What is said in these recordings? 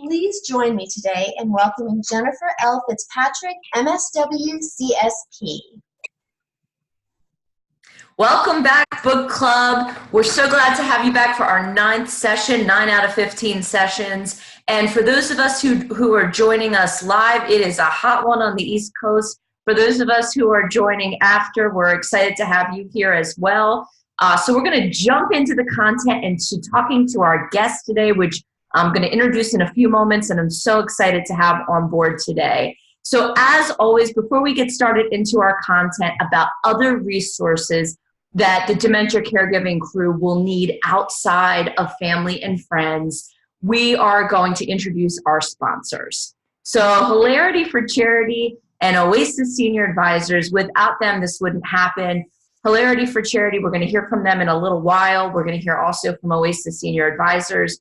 Please join me today in welcoming Jennifer L. Fitzpatrick, MSW, CSP. Welcome back, book club. We're so glad to have you back for our 9th session, 9 out of 15 sessions. And for those of us who are joining us live, it is a hot one on the East Coast. For those of us who are joining after, we're excited to have you here as well. So we're going to jump into the content and to talking to our guest today, which I'm going to introduce in a few moments, and I'm so excited to have on board today. So as always, before we get started into our content about other resources that the dementia caregiving crew will need outside of family and friends, we are going to introduce our sponsors. So Hilarity for Charity and Oasis Senior Advisors, without them, this wouldn't happen. Hilarity for Charity, we're going to hear from them in a little while. We're going to hear also from Oasis Senior Advisors.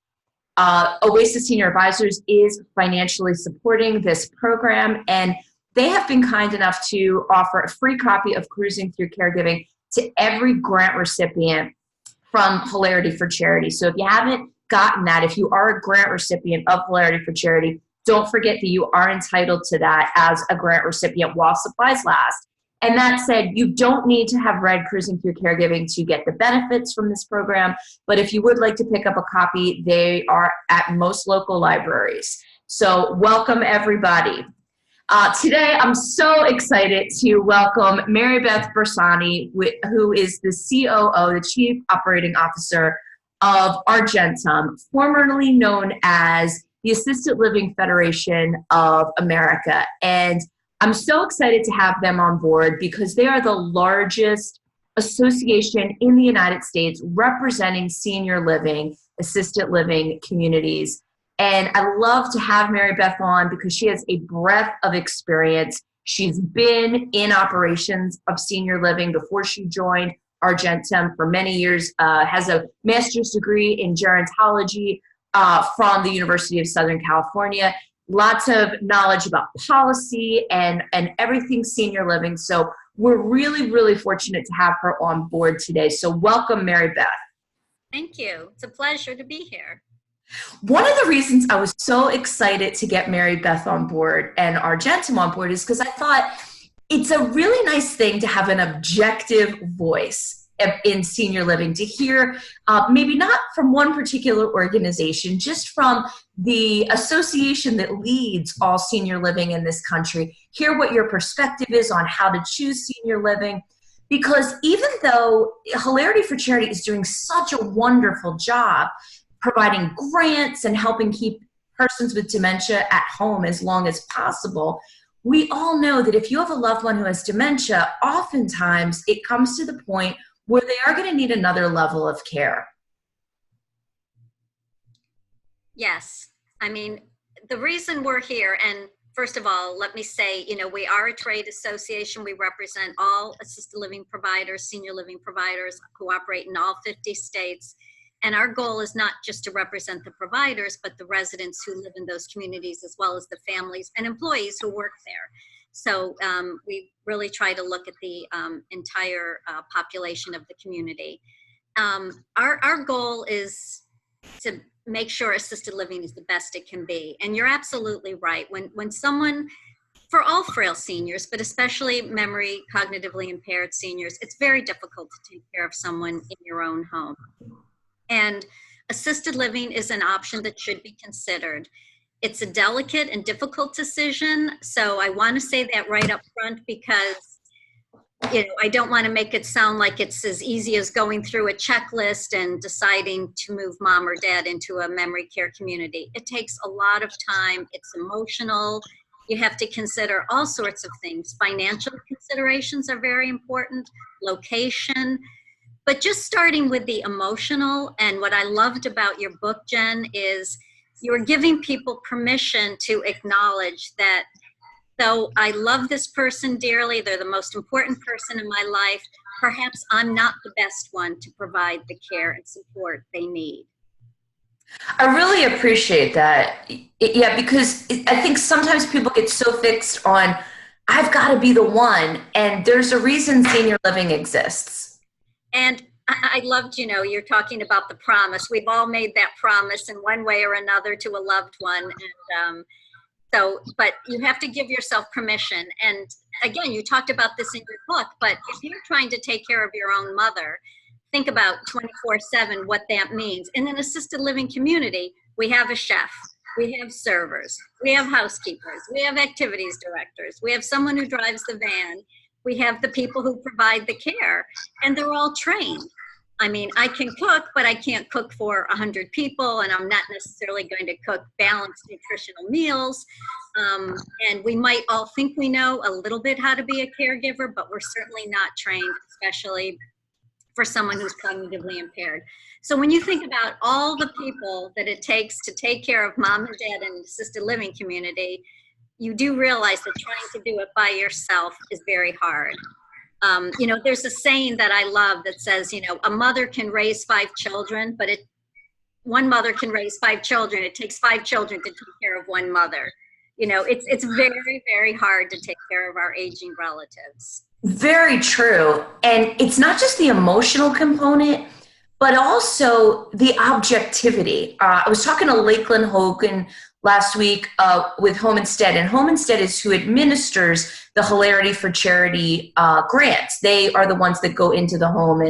Oasis Senior Advisors is financially supporting this program, and they have been kind enough to offer a free copy of Cruising Through Caregiving to every grant recipient from Hilarity for Charity. So if you haven't gotten that, if you are a grant recipient of Hilarity for Charity, don't forget that you are entitled to that as a grant recipient while supplies last. And that said, you don't need to have read Cruising Through Caregiving to get the benefits from this program, but if you would like to pick up a copy, they are at most local libraries. So welcome, everybody. Today, I'm so excited to welcome Marybeth Bersani, who is the COO, the Chief Operating Officer of Argentum, formerly known as the Assisted Living Federation of America. And I'm so excited to have them on board because they are the largest association in the United States representing senior living, assisted living communities. And I love to have Marybeth on because she has a breadth of experience. She's been in operations of senior living before she joined Argentum for many years, has a master's degree in gerontology from the University of Southern California. Lots of knowledge about policy and everything senior living. So we're really, really fortunate to have her on board today. So welcome, Marybeth. Thank you. It's a pleasure to be here. One of the reasons I was so excited to get Marybeth on board and Argentum on board is because I thought it's a really nice thing to have an objective voice in senior living, to hear maybe not from one particular organization, just from the association that leads all senior living in this country, hear what your perspective is on how to choose senior living. Because even though Hilarity for Charity is doing such a wonderful job providing grants and helping keep persons with dementia at home as long as possible, we all know that if you have a loved one who has dementia, oftentimes it comes to the point where they are going to need another level of care. Yes. I mean, the reason we're here, and first of all, let me say, we are a trade association. We represent all assisted living providers, senior living providers who operate in all 50 states. And our goal is not just to represent the providers, but the residents who live in those communities, as well as the families and employees who work there. So we really try to look at the entire population of the community. Our goal is to make sure assisted living is the best it can be. And you're absolutely right. When someone, for all frail seniors, but especially memory cognitively impaired seniors, it's very difficult to take care of someone in your own home. And assisted living is an option that should be considered. It's a delicate and difficult decision, so I want to say that right up front because I don't want to make it sound like it's as easy as going through a checklist and deciding to move mom or dad into a memory care community. It takes a lot of time. It's emotional. You have to consider all sorts of things. Financial considerations are very important, location. But just starting with the emotional, and what I loved about your book, Jen, is you're giving people permission to acknowledge that though I love this person dearly, they're the most important person in my life, perhaps I'm not the best one to provide the care and support they need. I really appreciate that. Yeah, because I think sometimes people get so fixed on, I've got to be the one, and there's a reason senior living exists. And I loved, you're talking about the promise. We've all made that promise in one way or another to a loved one. And but you have to give yourself permission. And again, you talked about this in your book, but if you're trying to take care of your own mother, think about 24/7 what that means. In an assisted living community, we have a chef, we have servers, we have housekeepers, we have activities directors, we have someone who drives the van, we have the people who provide the care, and they're all trained. I mean, I can cook, but I can't cook for 100 people, and I'm not necessarily going to cook balanced nutritional meals. And we might all think we know a little bit how to be a caregiver, but we're certainly not trained, especially for someone who's cognitively impaired. So when you think about all the people that it takes to take care of mom and dad in an assisted living community, you do realize that trying to do it by yourself is very hard. There's a saying that I love that says, a mother can raise 5 children, but one mother can raise 5 children. It takes 5 children to take care of one mother. It's very, very hard to take care of our aging relatives. Very true. And it's not just the emotional component, but also the objectivity. I was talking to Lakeland Hogan last week with Home Instead, and Home Instead is who administers the Hilarity for Charity grants. They are the ones that go into the home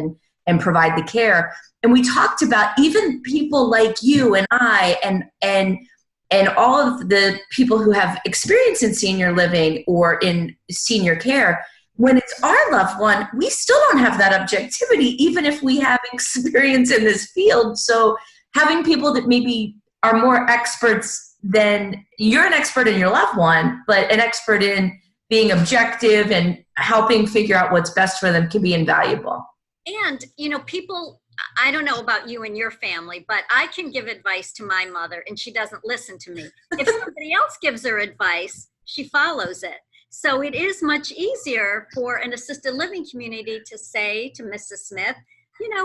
and provide the care. And we talked about even people like you and I and all of the people who have experience in senior living or in senior care. When it's our loved one, we still don't have that objectivity, even if we have experience in this field. So having people that maybe are more experts than you're an expert in your loved one, but an expert in being objective and helping figure out what's best for them can be invaluable. And, people, I don't know about you and your family, but I can give advice to my mother and she doesn't listen to me. If somebody else gives her advice, she follows it. So it is much easier for an assisted living community to say to Mrs. Smith,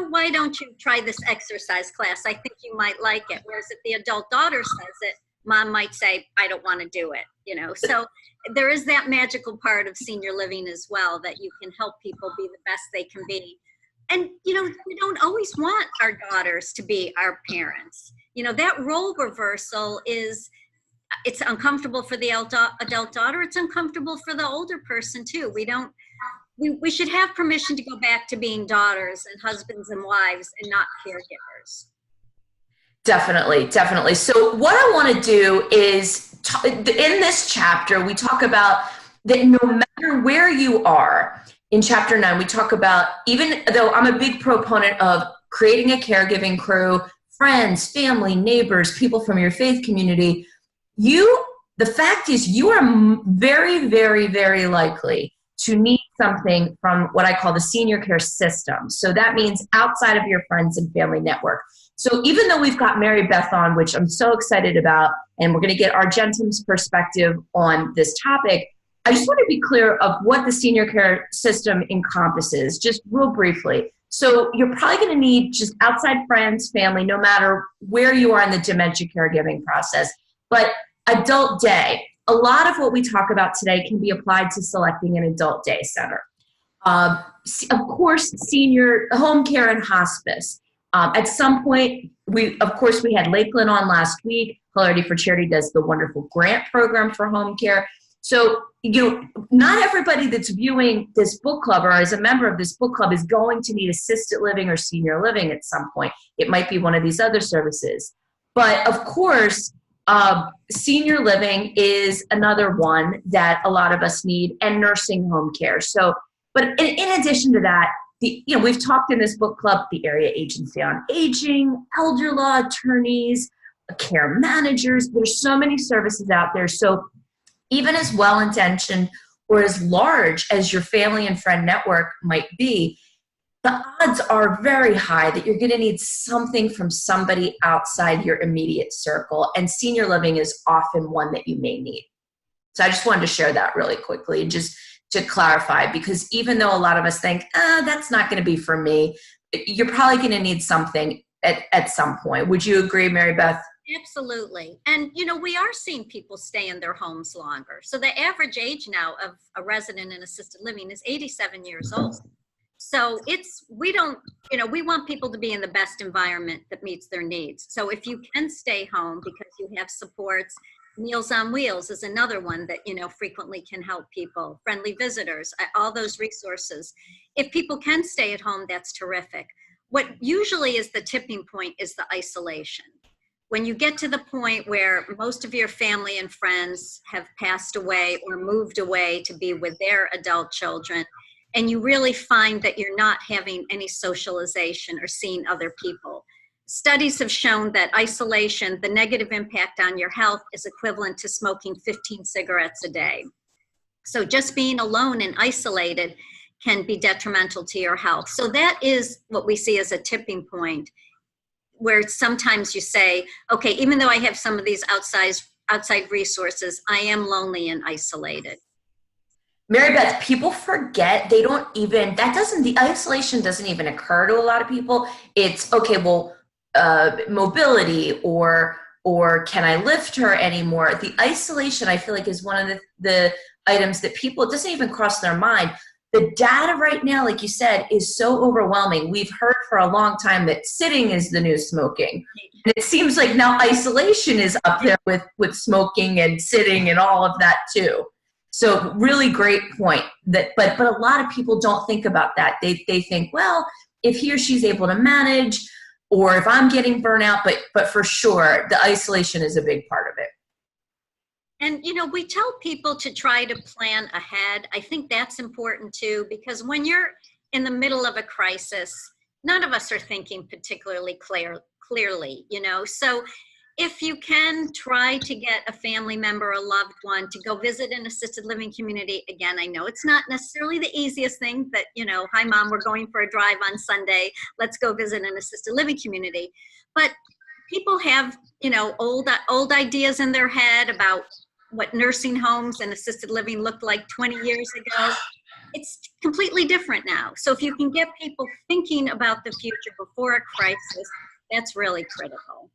why don't you try this exercise class? I think you might like it. Whereas if the adult daughter says it, mom might say, I don't want to do it, So there is that magical part of senior living as well, that you can help people be the best they can be. And, we don't always want our daughters to be our parents. That role reversal it's uncomfortable for the adult daughter. It's uncomfortable for the older person too. We should have permission to go back to being daughters and husbands and wives and not caregivers. Definitely, definitely. So what I want to do is, in this chapter, we talk about that no matter where you are, in chapter 9, we talk about, even though I'm a big proponent of creating a caregiving crew, friends, family, neighbors, people from your faith community, the fact is you are very, very, very likely to need something from what I call the senior care system. So that means outside of your friends and family network. So even though we've got Marybeth on, which I'm so excited about, and we're going to get Argentum's perspective on this topic, I just want to be clear of what the senior care system encompasses, just real briefly. So you're probably going to need just outside friends, family, no matter where you are in the dementia caregiving process. But adult day, a lot of what we talk about today can be applied to selecting an adult day center. Of course, senior home care and hospice. At some point, we had Lakeland on last week. Hilarity for Charity does the wonderful grant program for home care. So, not everybody that's viewing this book club or as a member of this book club is going to need assisted living or senior living at some point. It might be one of these other services. But of course, senior living is another one that a lot of us need, and nursing home care. So, but in addition to that, we've talked in this book club, the Area Agency on Aging, elder law attorneys, care managers. There's so many services out there. So even as well-intentioned or as large as your family and friend network might be, the odds are very high that you're going to need something from somebody outside your immediate circle, and senior living is often one that you may need. So I just wanted to share that really quickly, just to clarify, because even though a lot of us think, that's not going to be for me, you're probably going to need something at some point. Would you agree, Marybeth? Absolutely. And, we are seeing people stay in their homes longer. So the average age now of a resident in assisted living is 87 years old. So we don't, we want people to be in the best environment that meets their needs. So if you can stay home because you have supports, Meals on Wheels is another one that, frequently can help people. Friendly visitors, all those resources. If people can stay at home, that's terrific. What usually is the tipping point is the isolation. When you get to the point where most of your family and friends have passed away or moved away to be with their adult children, and you really find that you're not having any socialization or seeing other people. Studies have shown that isolation, the negative impact on your health, is equivalent to smoking 15 cigarettes a day. So just being alone and isolated can be detrimental to your health. So that is what we see as a tipping point, where sometimes you say, okay, even though I have some of these outside resources, I am lonely and isolated. Marybeth, people forget, the isolation doesn't even occur to a lot of people. It's, okay, well, mobility or can I lift her anymore? The isolation, I feel like, is one of the items that people, it doesn't even cross their mind. The data right now, like you said, is so overwhelming. We've heard for a long time that sitting is the new smoking. And it seems like now isolation is up there with smoking and sitting and all of that too. So really great point. But a lot of people don't think about that. They think, well, if he or she's able to manage, or if I'm getting burnout, but for sure, the isolation is a big part of it. And, we tell people to try to plan ahead. I think that's important too, because when you're in the middle of a crisis, none of us are thinking particularly clearly, So if you can try to get a family member, a loved one, to go visit an assisted living community, again, I know it's not necessarily the easiest thing, but, hi mom, we're going for a drive on Sunday. Let's go visit an assisted living community. But people have, old ideas in their head about what nursing homes and assisted living looked like 20 years ago. It's completely different now. So if you can get people thinking about the future before a crisis, that's really critical.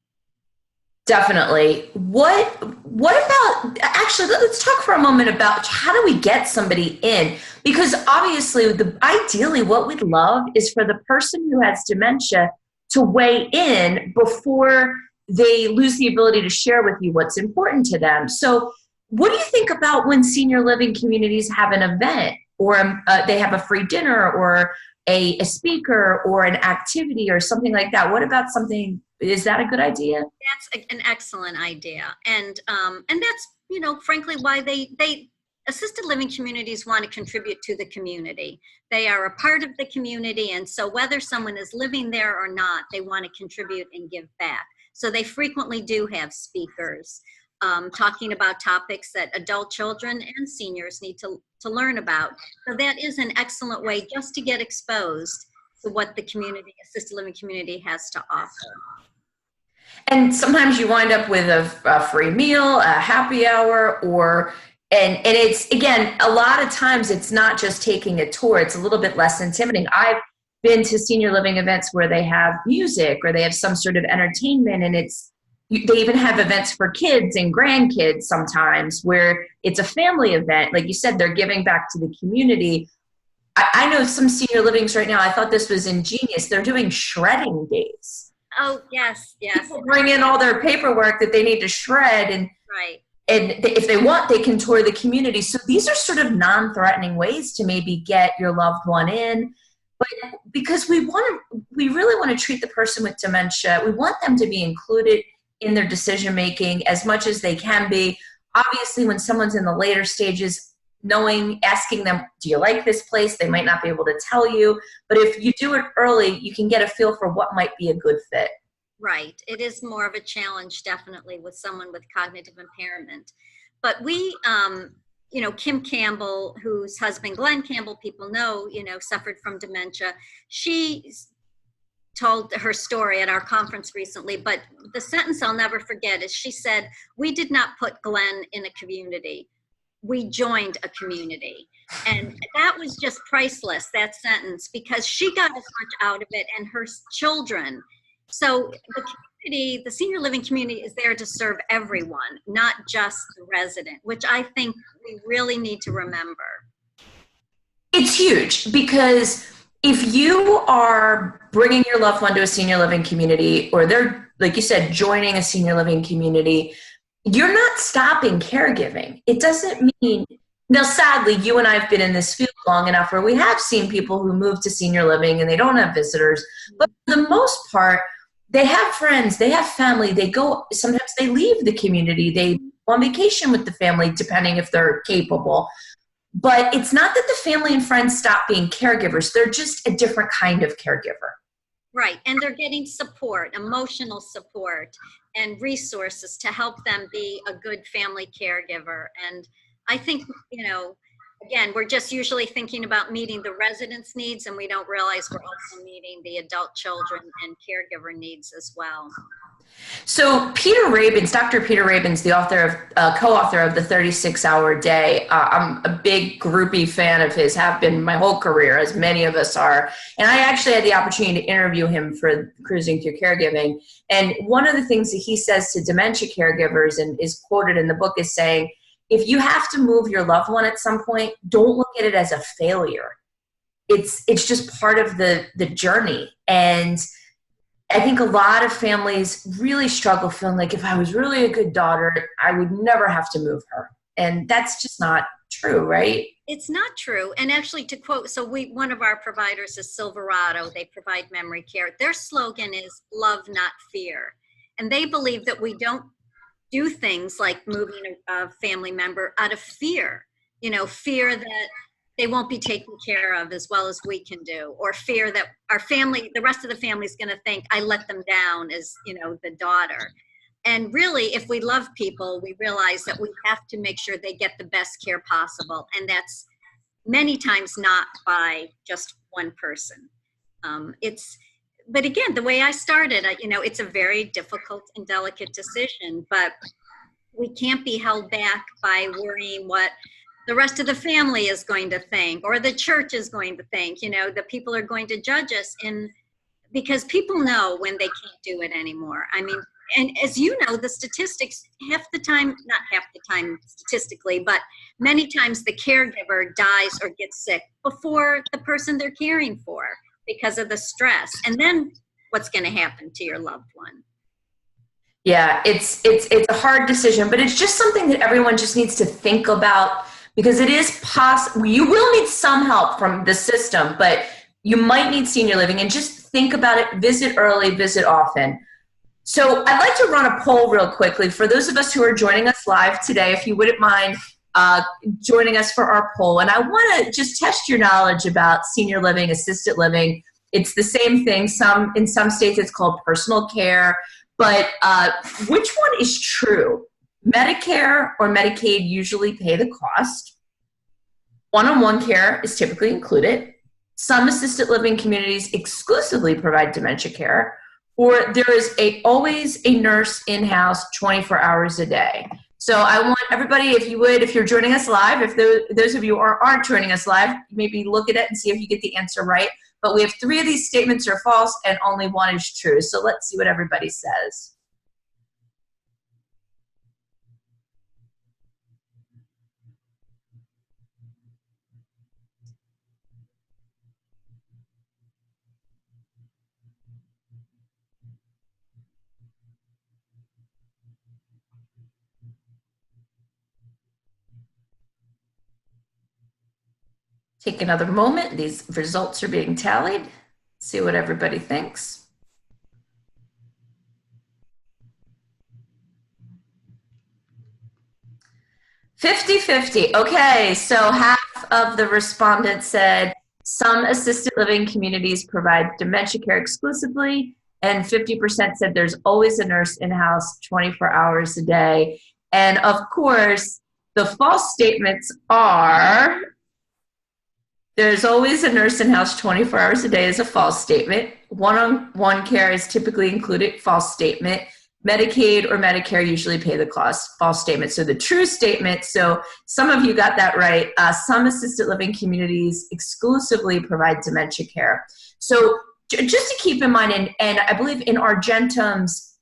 Definitely. What about, actually, let's talk for a moment about how do we get somebody in? Because obviously, ideally, what we'd love is for the person who has dementia to weigh in before they lose the ability to share with you what's important to them. So what do you think about when senior living communities have an event, or they have a free dinner, or a speaker, or an activity, or something like that? What about something? Is that a good idea? That's an excellent idea, and that's frankly why they assisted living communities want to contribute to the community. They are a part of the community, and so whether someone is living there or not, they want to contribute and give back. So they frequently do have speakers talking about topics that adult children and seniors need to learn about. So that is an excellent way just to get exposed to what the assisted living community has to offer. And sometimes you wind up with a free meal, a happy hour, and it's, again, a lot of times it's not just taking a tour. It's a little bit less intimidating. I've been to senior living events where they have music or they have some sort of entertainment, and they even have events for kids and grandkids sometimes where it's a family event. Like you said, they're giving back to the community. I know some senior livings right now, I thought this was ingenious. They're doing shredding days. Oh, yes. People bring in all their paperwork that they need to shred, and right. And if they want, they can tour the community. So these are sort of non-threatening ways to maybe get your loved one in. But because we really want to treat the person with dementia, we want them to be included in their decision-making as much as they can be. Obviously, when someone's in the later stages, asking them, do you like this place? They might not be able to tell you. But if you do it early, you can get a feel for what might be a good fit. Right. It is more of a challenge, definitely, with someone with cognitive impairment. But we, Kim Campbell, whose husband, Glenn Campbell, people know, suffered from dementia. She told her story at our conference recently, but the sentence I'll never forget is she said, "We did not put Glenn in a community. We joined a community." And that was just priceless, that sentence, because she got as much out of it and her children. So the community, the senior living community, is there to serve everyone, not just the resident, which I think we really need to remember. It's huge because if you are bringing your loved one to a senior living community, or they're, like you said, joining a senior living community, you're not stopping caregiving. It doesn't mean, now sadly, you and I have been in this field long enough where we have seen people who move to senior living and they don't have visitors, but for the most part, they have friends, they have family, they go, sometimes they leave the community, they go on vacation with the family, depending if they're capable. But it's not that the family and friends stop being caregivers, they're just a different kind of caregiver. Right, and they're getting support, emotional support, and resources to help them be a good family caregiver. And I think, again, we're just usually thinking about meeting the residents' needs, and we don't realize we're also meeting the adult children and caregiver needs as well. So Peter Rabins, Dr. Peter Rabins, the co-author of the 36-Hour Day, I'm a big groupie fan of his, have been my whole career, as many of us are. And I actually had the opportunity to interview him for Cruising Through Caregiving. And one of the things that he says to dementia caregivers, and is quoted in the book, is saying, if you have to move your loved one at some point, don't look at it as a failure. It's just part of the journey. And I think a lot of families really struggle feeling like, if I was really a good daughter, I would never have to move her. And that's just not true, right? It's not true. And actually, to quote, one of our providers is Silverado. They provide memory care. Their slogan is love, not fear. And they believe that we don't do things like moving a family member out of fear, fear that they won't be taken care of as well as we can do, or fear that the rest of the family is going to think I let them down as, the daughter. And really, if we love people, we realize that we have to make sure they get the best care possible. And that's many times not by just one person. But again, the way I started, it's a very difficult and delicate decision, but we can't be held back by worrying what the rest of the family is going to think, or the church is going to think, that people are going to judge us because people know when they can't do it anymore. I mean, and as you know, the statistics, not half the time statistically, but many times the caregiver dies or gets sick before the person they're caring for because of the stress. And then what's going to happen to your loved one? Yeah, it's a hard decision, but it's just something that everyone just needs to think about. Because it is possible, you will need some help from the system, but you might need senior living, and just think about it, visit early, visit often. So I'd like to run a poll real quickly for those of us who are joining us live today, if you wouldn't mind joining us for our poll. And I want to just test your knowledge about senior living, assisted living. It's the same thing. In some states it's called personal care, but which one is true? Medicare or Medicaid usually pay the cost. One-on-one care is typically included. Some assisted living communities exclusively provide dementia care, or there is always a nurse in-house 24 hours a day. So I want everybody, if you're joining us live, if those of you aren't joining us live, maybe look at it and see if you get the answer right. But we have 3 of these statements are false and only 1 is true. So let's see what everybody says. Take another moment. These results are being tallied. See what everybody thinks. $50-50. Okay, so half of the respondents said some assisted living communities provide dementia care exclusively, and 50% said there's always a nurse in-house 24 hours a day. And of course, the false statements are: there's always a nurse in-house 24 hours a day is a false statement. One-on-one care is typically included, false statement. Medicaid or Medicare usually pay the cost, false statement. So the true statement, so some of you got that right, some assisted living communities exclusively provide dementia care. So just to keep in mind, and I believe in Argentum's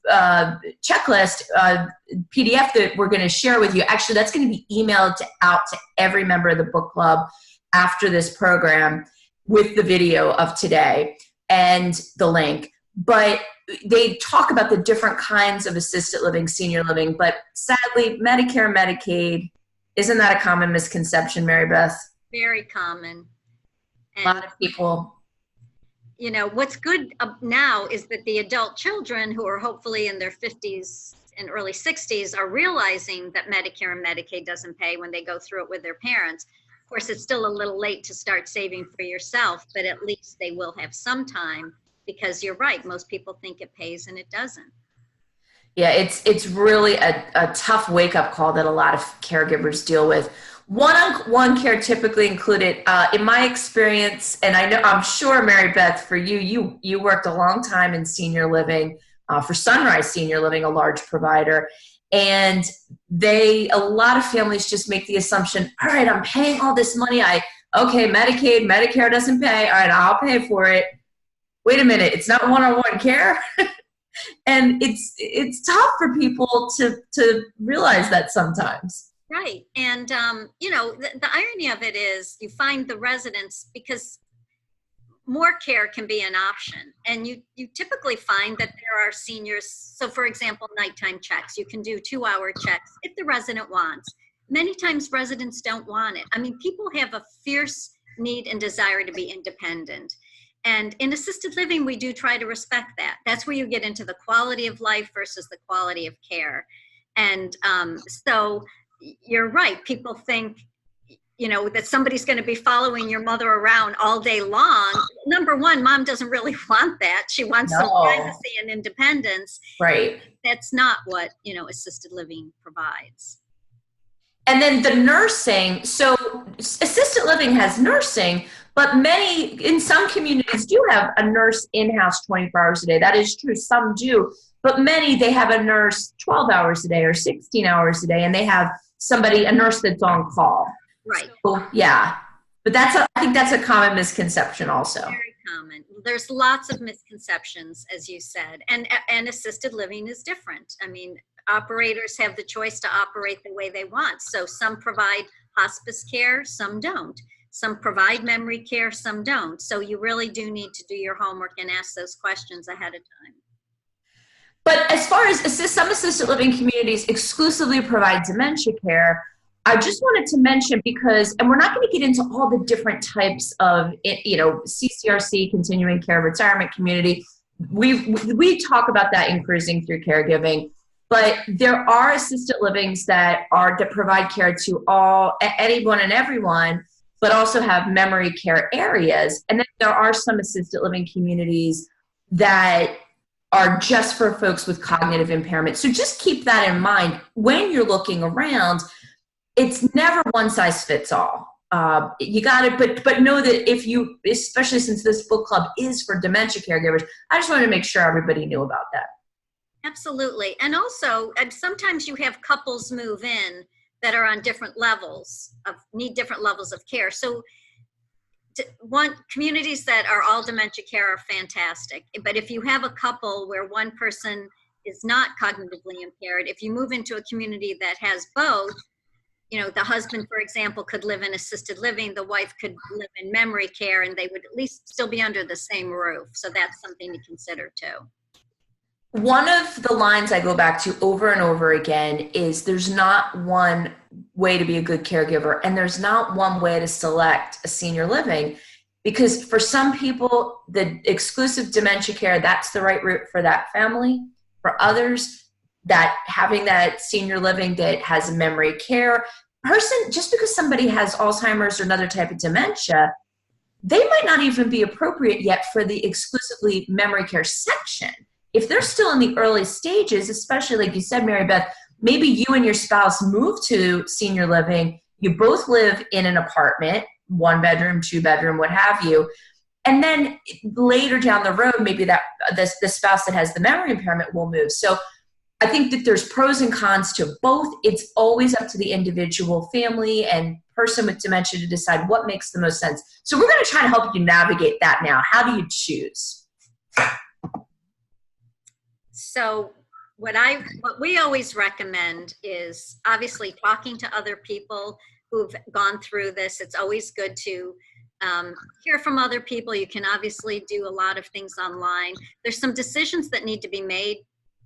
checklist PDF that we're going to share with you, actually that's going to be emailed out to every member of the book club after this program. with the video of today and the link. But they talk about the different kinds of assisted living, senior living. But sadly, Medicare, Medicaid, isn't that a common misconception, Marybeth? Very common. And, a lot of people. You know, what's good now is that the adult children who are hopefully in their 50s and early 60s are realizing that Medicare and Medicaid doesn't pay when they go through it with their parents. Of course, it's still a little late to start saving for yourself, but at least they will have some time, because you're right, most people think it pays and it doesn't. Yeah, it's really a tough wake-up call that a lot of caregivers deal with. One-on-one care typically included, in my experience, and I'm sure, Marybeth, for you worked a long time in senior living, for Sunrise Senior Living, a large provider, and a lot of families just make the assumption, all right, I'm paying all this money, okay, Medicaid, Medicare doesn't pay, all right, I'll pay for it. Wait a minute, it's not one-on-one care? And it's tough for people to realize that sometimes. Right. And, you know, the irony of it is you find the residents, because more care can be an option. And you typically find that there are seniors. So, for example, nighttime checks. You can do 2-hour checks if the resident wants. Many times residents don't want it. I mean, people have a fierce need and desire to be independent. And in assisted living, we do try to respect that. That's where you get into the quality of life versus the quality of care. And so you're right. People think, you know, that somebody's going to be following your mother around all day long. Number one, mom doesn't really want that. She wants some privacy and independence. Right. That's not what, you know, assisted living provides. And then the nursing. So assisted living has nursing, but in some communities do have a nurse in-house 24 hours a day. That is true. Some do. But many, they have a nurse 12 hours a day or 16 hours a day, and they have a nurse that's on call. Right. So, yeah. But I think that's a common misconception also. Very common. There's lots of misconceptions, as you said, and assisted living is different. I mean, operators have the choice to operate the way they want. So some provide hospice care, some don't. Some provide memory care, some don't. So you really do need to do your homework and ask those questions ahead of time. But as far as some assisted living communities exclusively provide dementia care, I just wanted to mention, because, and we're not going to get into all the different types of, you know, CCRC, continuing care retirement community. We talk about that in Cruising Through Caregiving, but there are assisted livings that provide care to anyone and everyone, but also have memory care areas. And then there are some assisted living communities that are just for folks with cognitive impairment. So just keep that in mind when you're looking around. It's never one size fits all. You got it, but know that especially since this book club is for dementia caregivers, I just wanted to make sure everybody knew about that. Absolutely. And also, sometimes you have couples move in that are on different levels need different levels of care. So communities that are all dementia care are fantastic. But if you have a couple where one person is not cognitively impaired, if you move into a community that has both, you know, the husband, for example, could live in assisted living, the wife could live in memory care, and they would at least still be under the same roof. So that's something to consider too. One of the lines I go back to over and over again is there's not one way to be a good caregiver, and there's not one way to select a senior living, because for some people, the exclusive dementia care, that's the right route for that family. For others, that having that senior living that has a memory care person, just because somebody has Alzheimer's or another type of dementia, they might not even be appropriate yet for the exclusively memory care section. If they're still in the early stages, especially like you said, Marybeth, maybe you and your spouse move to senior living, you both live in an apartment, 1 bedroom, 2 bedroom, what have you. And then later down the road, maybe that the spouse that has the memory impairment will move. So I think that there's pros and cons to both. It's always up to the individual family and person with dementia to decide what makes the most sense. So we're going to try to help you navigate that now. How do you choose? So what we always recommend is obviously talking to other people who've gone through this. It's always good to hear from other people. You can obviously do a lot of things online. There's some decisions that need to be made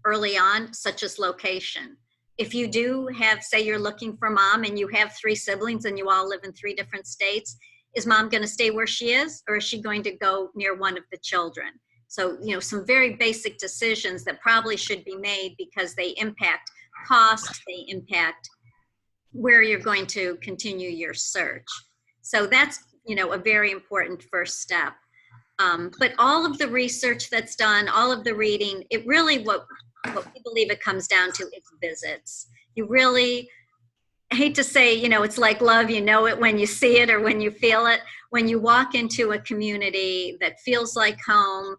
early on, such as location. If you do have, say you're looking for mom and you have 3 siblings and you all live in 3 different states, is mom going to stay where she is, or is she going to go near one of the children? So, some very basic decisions that probably should be made because they impact cost, they impact where you're going to continue your search. So that's, a very important first step. But all of the research that's done, all of the reading, it really, what we believe it comes down to is visits. You really, I hate to say, it's like love, you know it when you see it or when you feel it. When you walk into a community that feels like home,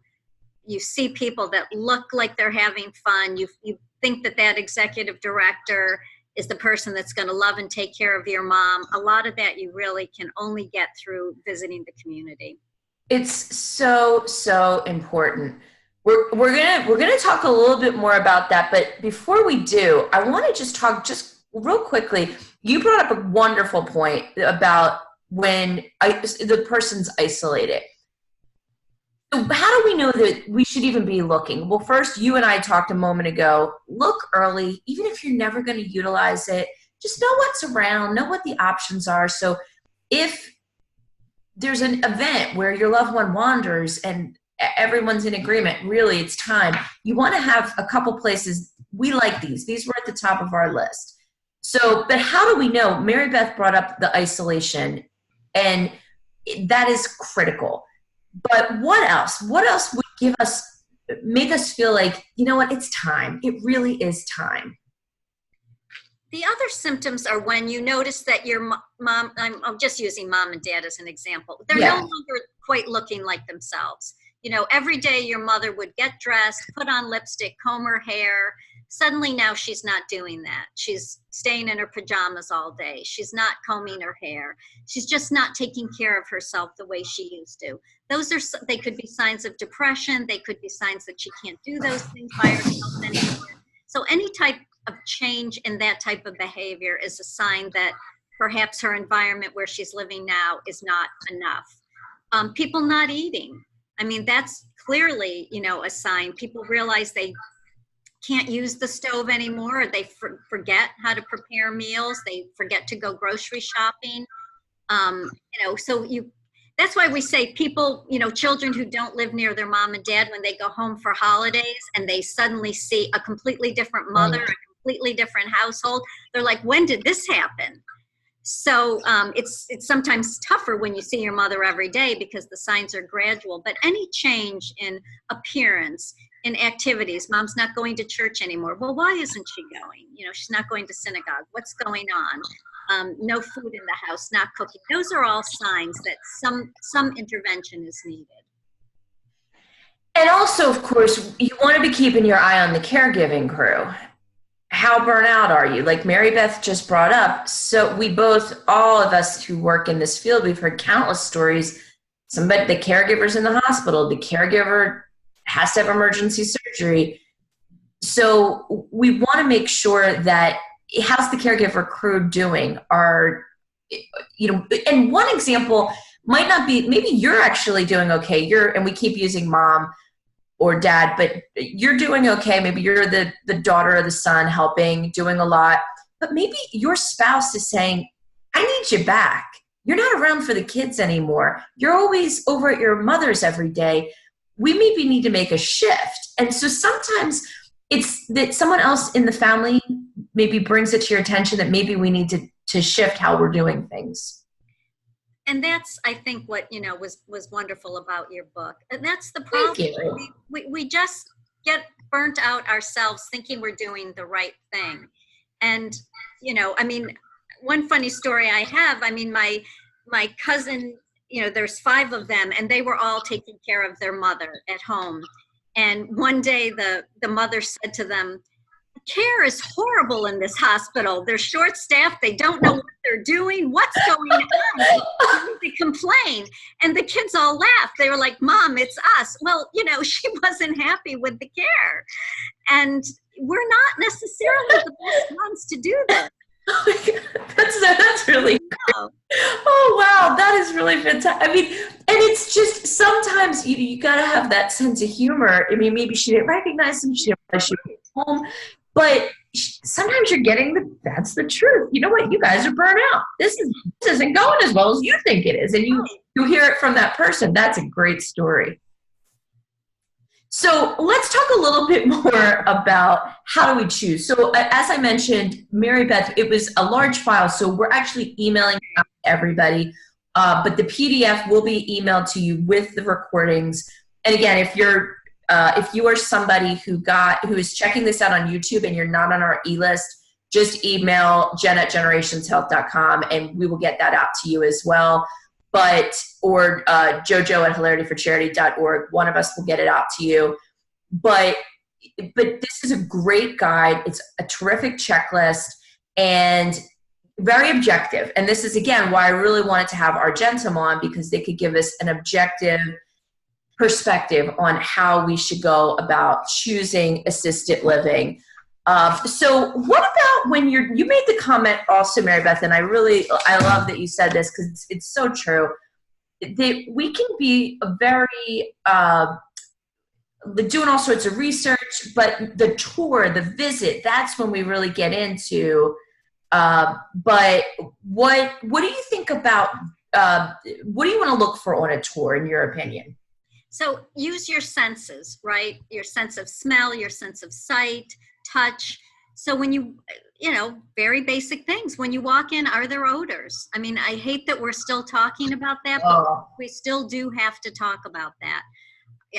you see people that look like they're having fun, you think that executive director is the person that's going to love and take care of your mom. A lot of that you really can only get through visiting the community. It's so important. We're gonna talk a little bit more about that, but before we do, I want to just talk real quickly. You brought up a wonderful point about when the person's isolated. So how do we know that we should even be looking? Well, first, you and I talked a moment ago, look early, even if you're never going to utilize it, just know what's around, know what the options are. So if there's an event where your loved one wanders and everyone's in agreement, really it's time, you want to have a couple places. We like these were at the top of our list. So, but how do we know? Marybeth brought up the isolation, and that is critical. But what else would make us feel like, you know what, it's time. It really is time. The other symptoms are when you notice that your mom, I'm just using mom and dad as an example, they're no longer quite looking like themselves. Every day your mother would get dressed, put on lipstick, comb her hair. Suddenly now she's not doing that. She's staying in her pajamas all day. She's not combing her hair. She's just not taking care of herself the way she used to. They could be signs of depression. They could be signs that she can't do those things by herself anymore. So any type of change in that type of behavior is a sign that perhaps her environment where she's living now is not enough. People not eating. I mean, that's clearly, a sign. People realize they can't use the stove anymore, or they forget how to prepare meals. They forget to go grocery shopping. That's why we say people, children who don't live near their mom and dad, when they go home for holidays and they suddenly see a completely different mother, a completely different household, they're like, when did this happen? So it's sometimes tougher when you see your mother every day because the signs are gradual, but any change in appearance, in activities, mom's not going to church anymore. Well, why isn't she going? She's not going to synagogue. What's going on? No food in the house, not cooking. Those are all signs that some intervention is needed. And also, of course, you want to be keeping your eye on the caregiving crew. How burnout are you? Like Marybeth just brought up. So all of us who work in this field, we've heard countless stories. The caregiver's in the hospital, the caregiver has to have emergency surgery. So we want to make sure that how's the caregiver crew doing? And one example might not be, maybe you're actually doing okay. And we keep using mom or dad, but you're doing okay. Maybe you're the daughter or the son helping, doing a lot, but maybe your spouse is saying, I need you back. You're not around for the kids anymore. You're always over at your mother's every day. We maybe need to make a shift. And so sometimes it's that someone else in the family maybe brings it to your attention that maybe we need to shift how we're doing things. And that's, I think, what, was wonderful about your book. And that's the problem. Thank you. We just get burnt out ourselves thinking we're doing the right thing. And, one funny story I have, my cousin, there's 5 of them, and they were all taking care of their mother at home. And one day the mother said to them, care is horrible in this hospital. They're short-staffed. They don't know what they're doing. What's going on? They complain. And the kids all laughed. They were like, Mom, it's us. Well, she wasn't happy with the care. And we're not necessarily the best ones to do this. Oh my God. That's really Oh, wow. That is really fantastic. I mean, and it's just sometimes you got to have that sense of humor. I mean, maybe she didn't recognize him. She didn't realize she was home. But sometimes you're getting that's the truth. You know what? You guys are burnt out. This isn't going as well as you think it is. And you hear it from that person. That's a great story. So let's talk a little bit more about how do we choose. So as I mentioned, Marybeth, it was a large file, so we're actually emailing out to everybody, but the PDF will be emailed to you with the recordings. And again, if you are somebody who is checking this out on YouTube and you're not on our e-list, just email jen@generationshealth.com and we will get that out to you as well. Or Jojo at hilarityforcharity.org. One of us will get it out to you. But this is a great guide. It's a terrific checklist and very objective. And this is, again, why I really wanted to have Argentum on, because they could give us an objective perspective on how we should go about choosing assisted living. So what about when you made the comment also, Marybeth, and I love that you said this because it's so true. We can be very, doing all sorts of research, but the tour, the visit, that's when we really get into, but what do you think about, what do you want to look for on a tour in your opinion? So use your senses, right? Your sense of smell, your sense of sight, touch. So when very basic things. When you walk in, are there odors? I mean, I hate that we're still talking about that, but we still do have to talk about that.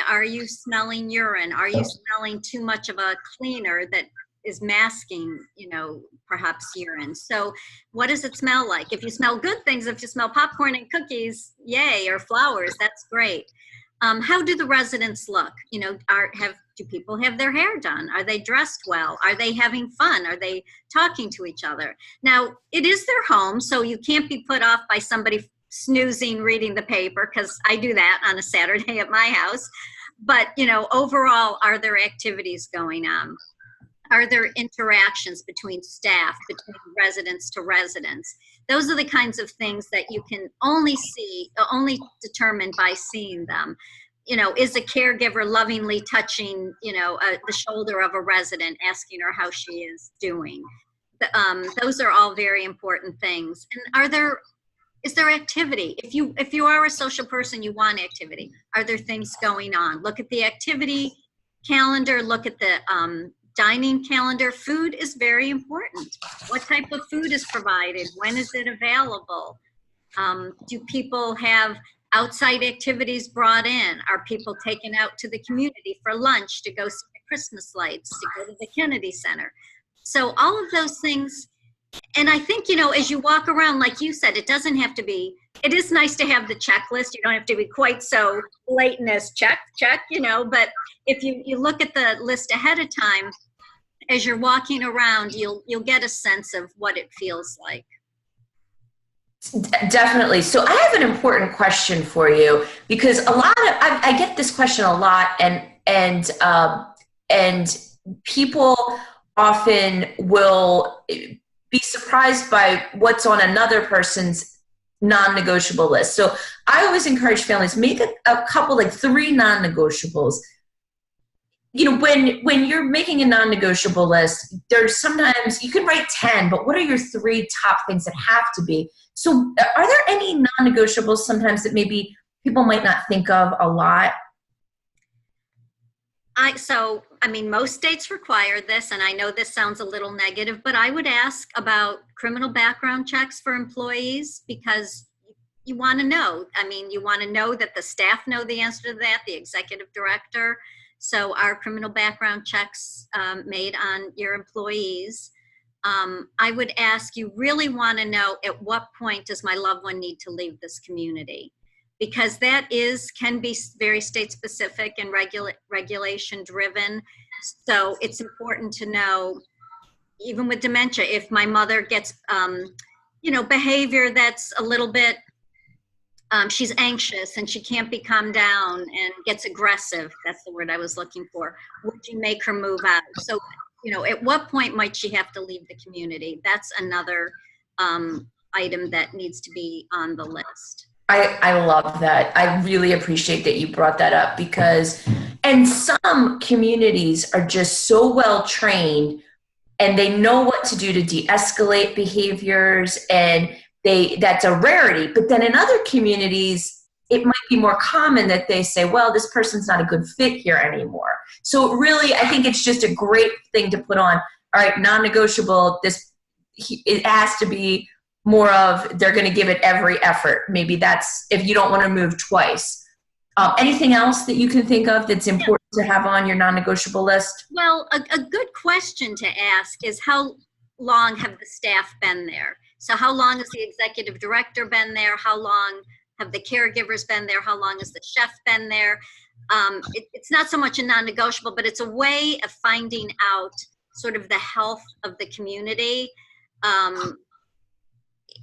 Are you smelling urine? Are you smelling too much of a cleaner that is masking, perhaps urine? So what does it smell like? If you smell good things, if you smell popcorn and cookies, yay, or flowers, that's great. How do the residents look? Do people have their hair done? Are they dressed well? Are they having fun? Are they talking to each other? Now, it is their home, so you can't be put off by somebody snoozing, reading the paper, because I do that on a Saturday at my house. But, overall, are there activities going on? Are there interactions between staff, between residents to residents? Those are the kinds of things that you can only determine by seeing them. Is a caregiver lovingly touching, the shoulder of a resident, asking her how she is doing? Those are all very important things. And is there activity? If you are a social person, you want activity. Are there things going on? Look at the activity calendar, look at the dining calendar. Food is very important. What type of food is provided? When is it available? Do people have outside activities brought in? Are people taken out to the community for lunch, to go see the Christmas lights, to go to the Kennedy Center? So all of those things. And I think, as you walk around, like you said, it is nice to have the checklist. You don't have to be quite so blatant as check, but if you look at the list ahead of time, as you're walking around, you'll get a sense of what it feels like. Definitely. So I have an important question for you, because I get this question a lot, and people often will be surprised by what's on another person's non-negotiable list. So I always encourage families, make a couple, like 3 non-negotiables. When you're making a non-negotiable list, there's sometimes you can write 10, but what are your 3 top things that have to be? So are there any non-negotiables sometimes that maybe people might not think of a lot? Most states require this, and I know this sounds a little negative, but I would ask about criminal background checks for employees, because you want to know. You want to know that the staff know the answer to that, the executive director. So are criminal background checks made on your employees? I would ask, you really want to know, at what point does my loved one need to leave this community? Because that can be very state specific and regulation driven. So it's important to know, even with dementia, if my mother gets, behavior that's a little bit, she's anxious and she can't be calmed down and gets aggressive, that's the word I was looking for, would you make her move out? So, at what point might she have to leave the community? That's another item that needs to be on the list. I love that. I really appreciate that you brought that up because, and some communities are just so well trained and they know what to do to de-escalate behaviors, and that's a rarity. But then in other communities, it might be more common that they say, well, this person's not a good fit here anymore. So really, I think it's just a great thing to put on. All right, non-negotiable, it has to be more of they're going to give it every effort. Maybe that's if you don't want to move twice. Anything else that you can think of that's important to have on your non-negotiable list? Well, a good question to ask is how long have the staff been there? So how long has the executive director been there? How long have the caregivers been there? How long has the chef been there? It's not so much a non-negotiable, but it's a way of finding out sort of the health of the community.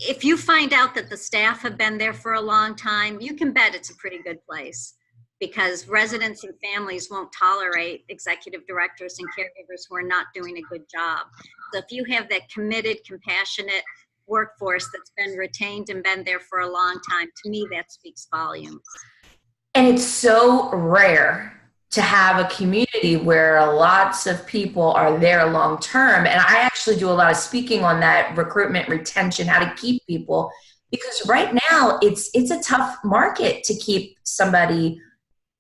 If you find out that the staff have been there for a long time, you can bet it's a pretty good place, because residents and families won't tolerate executive directors and caregivers who are not doing a good job. So if you have that committed, compassionate workforce that's been retained and been there for a long time, to me, that speaks volumes. And it's so rare to have a community where lots of people are there long term. And I actually do a lot of speaking on that, recruitment, retention, how to keep people, because right now it's a tough market to keep somebody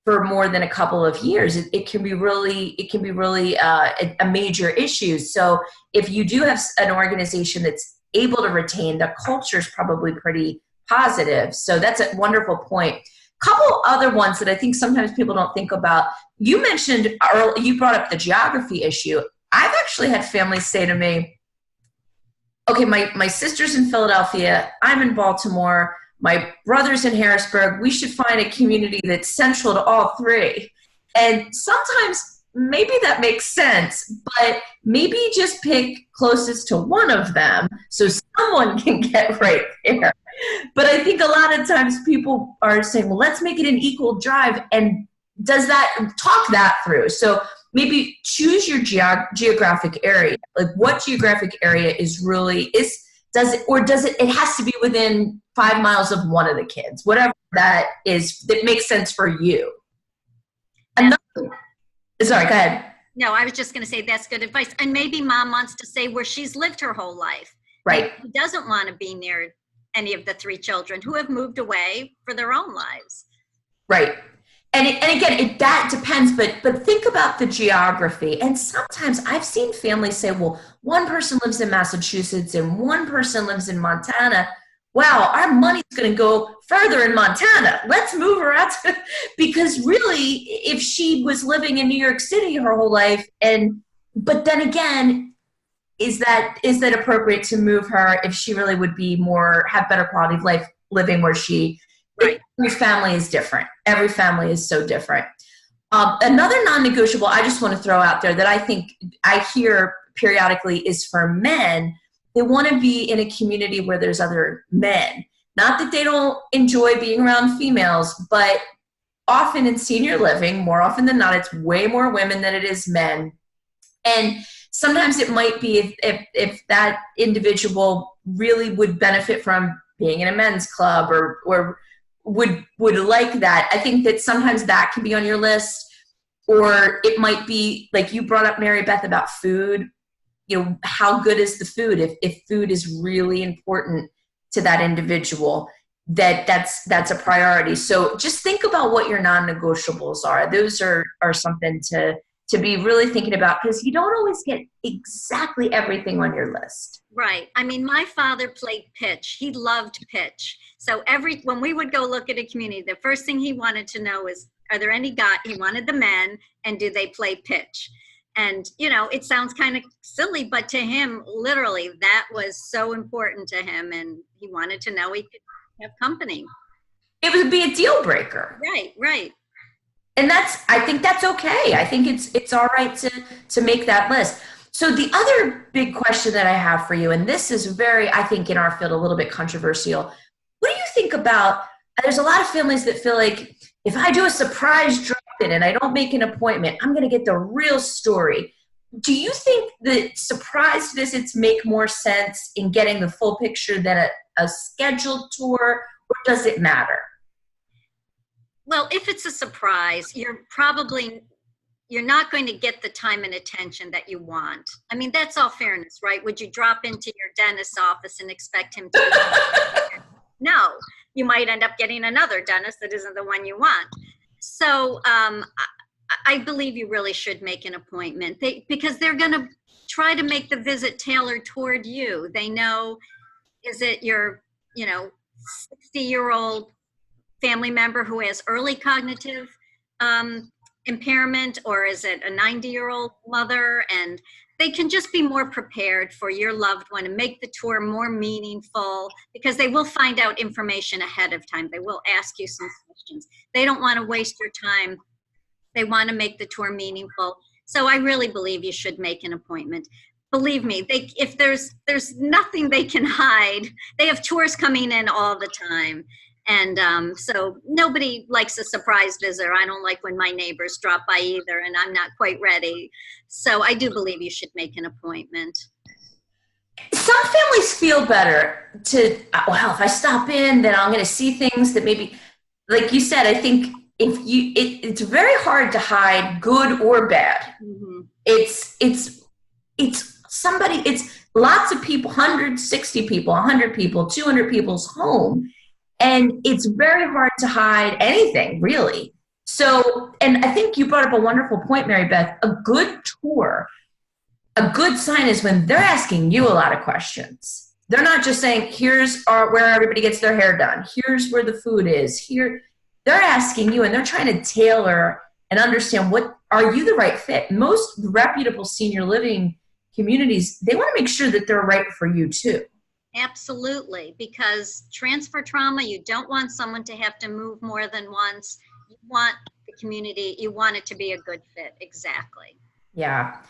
for more than a couple of years. It can be really a major issue. So if you do have an organization that's able to retain, the culture is probably pretty positive. So that's a wonderful point. Couple other ones that I think sometimes people don't think about. You mentioned, or you brought up the geography issue. I've actually had families say to me, okay, my sister's in Philadelphia, I'm in Baltimore, my brother's in Harrisburg, we should find a community that's central to all three. And sometimes maybe that makes sense, but maybe just pick closest to one of them so someone can get right there. But I think a lot of times people are saying, well, let's make it an equal drive. And talk that through. So maybe choose your geographic area. Like what geographic area it has to be within 5 miles of one of the kids, whatever that is, that makes sense for you. Sorry, go ahead. No, I was just going to say that's good advice. And maybe mom wants to say where she's lived her whole life. Right. She doesn't want to be near any of the three children who have moved away for their own lives. Right. And again, that depends, but think about the geography. And sometimes I've seen families say, well, one person lives in Massachusetts and one person lives in Montana. Wow, our money's going to go further in Montana. Let's move her out. Because really, if she was living in New York City her whole life, but then again, is that appropriate to move her if she really would be have better quality of life living where she? Right. Every family is different. Every family is so different. Another non-negotiable I just want to throw out there that I think I hear periodically is for men. They want to be in a community where there's other men. Not that they don't enjoy being around females, but often in senior living, more often than not, it's way more women than it is men. And sometimes it might be if that individual really would benefit from being in a men's club or would like that. I think that sometimes that can be on your list, or it might be like you brought up, Marybeth, about food. You know, how good is the food? If food is really important to that individual, that's a priority. So just think about what your non-negotiables are. Those are something to be really thinking about, because you don't always get exactly everything on your list. Right. I mean, my father played pitch. He loved pitch. So when we would go look at a community, the first thing he wanted to know is, are there any guys? He wanted the men, and do they play pitch? And, it sounds kind of silly, but to him, literally, that was so important to him. And he wanted to know he could have company. It would be a deal breaker. Right. And I think that's okay. I think it's all right to make that list. So the other big question that I have for you, and this is very, I think in our field, a little bit controversial. What do you think about, there's a lot of families that feel like if I do a surprise drop-in and I don't make an appointment, I'm going to get the real story. do you think that surprise visits make more sense in getting the full picture than a scheduled tour, or does it matter? Well, if it's a surprise, you're not going to get the time and attention that you want. I mean, that's all fairness, right? Would you drop into your dentist's office and expect him to? No, you might end up getting another dentist that isn't the one you want. So I believe you really should make an appointment because they're going to try to make the visit tailored toward you. They know, is it your, 60-year-old family member who has early cognitive impairment, or is it a 90-year-old mother? And they can just be more prepared for your loved one and make the tour more meaningful, because they will find out information ahead of time. They will ask you some questions. They don't want to waste your time. They want to make the tour meaningful. So I really believe you should make an appointment. Believe me, if there's nothing they can hide. They have tours coming in all the time. And so nobody likes a surprise visitor. I don't like when my neighbors drop by either, and I'm not quite ready. So I do believe you should make an appointment. Some families feel better if I stop in, then I'm going to see things that maybe, like you said, I think it's very hard to hide good or bad. Mm-hmm. It's lots of people, 160 people, 100 people, 200 people's home. And it's very hard to hide anything, really. So, and I think you brought up a wonderful point, Marybeth. A good tour, a good sign is when they're asking you a lot of questions. They're not just saying, here's where everybody gets their hair done. Here's where the food is. Here, they're asking you, and they're trying to tailor and understand, are you the right fit? Most reputable senior living communities, they want to make sure that they're right for you too. Absolutely, because transfer trauma, you don't want someone to have to move more than once. You want the community, you want it to be a good fit. Exactly. Yeah.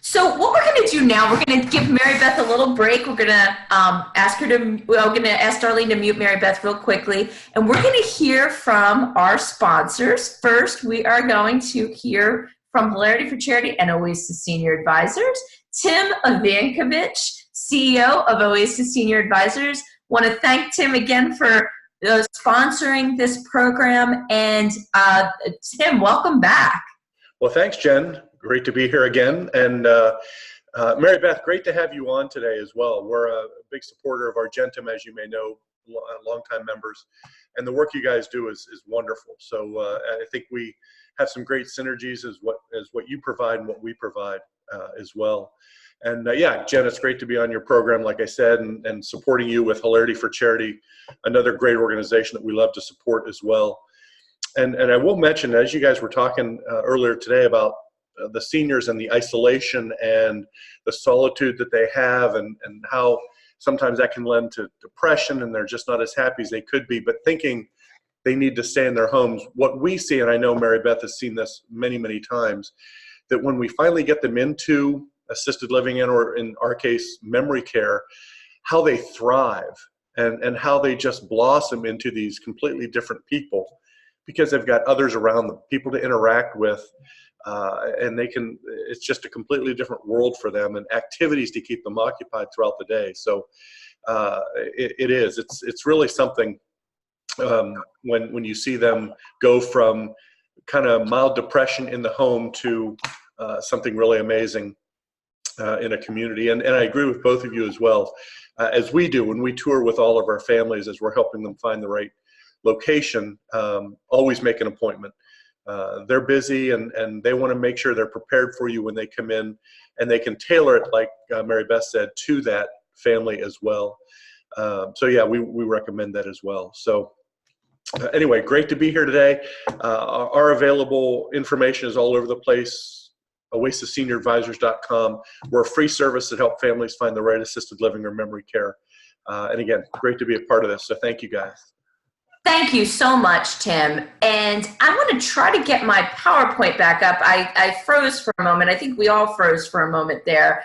So what we're going to do now, we're going to give Marybeth a little break. We're going to ask Darlene to mute Marybeth real quickly, and we're going to hear from our sponsors. First, we are going to hear from Hilarity for Charity and Oasis Senior Advisors, Tim Ivankovich, CEO of Oasis Senior Advisors. Want to thank Tim again for sponsoring this program. And Tim, welcome back. Well, thanks, Jen. Great to be here again. And Marybeth, great to have you on today as well. We're a big supporter of Argentum, as you may know, longtime members. And the work you guys do is wonderful. So I think we have some great synergies as what you provide and what we provide as well. And yeah, Jen, it's great to be on your program, like I said, and supporting you with Hilarity for Charity, another great organization that we love to support as well. And I will mention, as you guys were talking earlier today about the seniors and the isolation and the solitude that they have, and how sometimes that can lend to depression, and they're just not as happy as they could be, but thinking they need to stay in their homes. What we see, and I know Marybeth has seen this many, many times, that when we finally get them into assisted living or in our case, memory care, how they thrive and how they just blossom into these completely different people because they've got others around them, people to interact with, and it's just a completely different world for them and activities to keep them occupied throughout the day. So it's really something when you see them go from kind of mild depression in the home to something really amazing in a community. And I agree with both of you as well, as we do when we tour with all of our families, as we're helping them find the right location, always make an appointment. They're busy and they want to make sure they're prepared for you when they come in, and they can tailor it, like Marybeth said, to that family as well. So yeah, we recommend that as well. So anyway, great to be here today. Our available information is all over the place. OasisSeniorAdvisors.com. We're a free service that helps families find the right assisted living or memory care. And again, great to be a part of this. So thank you, guys. Thank you so much, Tim. And I want to try to get my PowerPoint back up. I froze for a moment. I think we all froze for a moment there.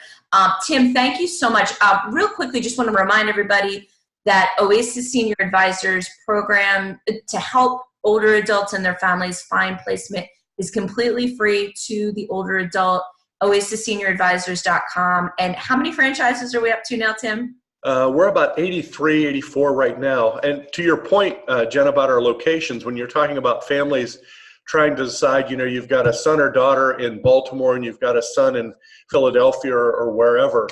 Tim, thank you so much. Real quickly, just want to remind everybody that Oasis Senior Advisors program to help older adults and their families find placement is completely free to the older adult oasissenior-advisors.com. And how many franchises are we up to now, Tim? We're about 83, 84 right now. And to your point, Jen, about our locations, when you're talking about families trying to decide, you've got a son or daughter in Baltimore and you've got a son in Philadelphia or wherever,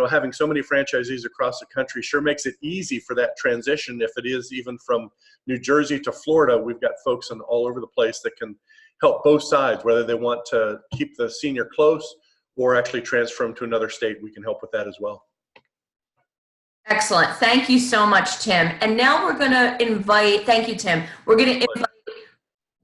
having so many franchisees across the country sure makes it easy for that transition. If it is even from New Jersey to Florida, we've got folks all over the place that can help both sides, whether they want to keep the senior close or actually transfer them to another state. We can help with that as well. Excellent. Thank you so much, Tim. And now we're going to invite, thank you, Tim. We're going to invite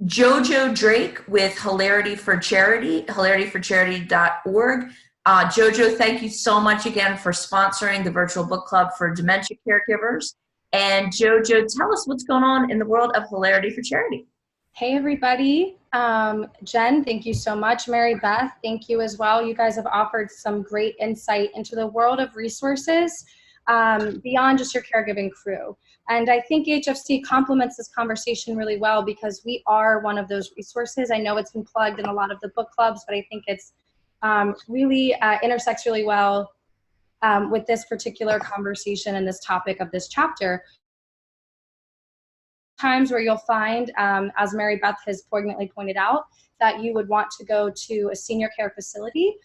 Jojo Drake with Hilarity for Charity, hilarityforcharity.org. Jojo, thank you so much again for sponsoring the virtual book club for dementia caregivers. And Jojo, tell us what's going on in the world of Hilarity for Charity. Hey, everybody. Jen, thank you so much. Marybeth, thank you as well. You guys have offered some great insight into the world of resources beyond just your caregiving crew. And I think HFC complements this conversation really well because we are one of those resources. I know it's been plugged in a lot of the book clubs, but I think it's really intersects really well with this particular conversation and this topic of this chapter. Times where you'll find, as Marybeth has poignantly pointed out, that you would want to go to a senior care facility.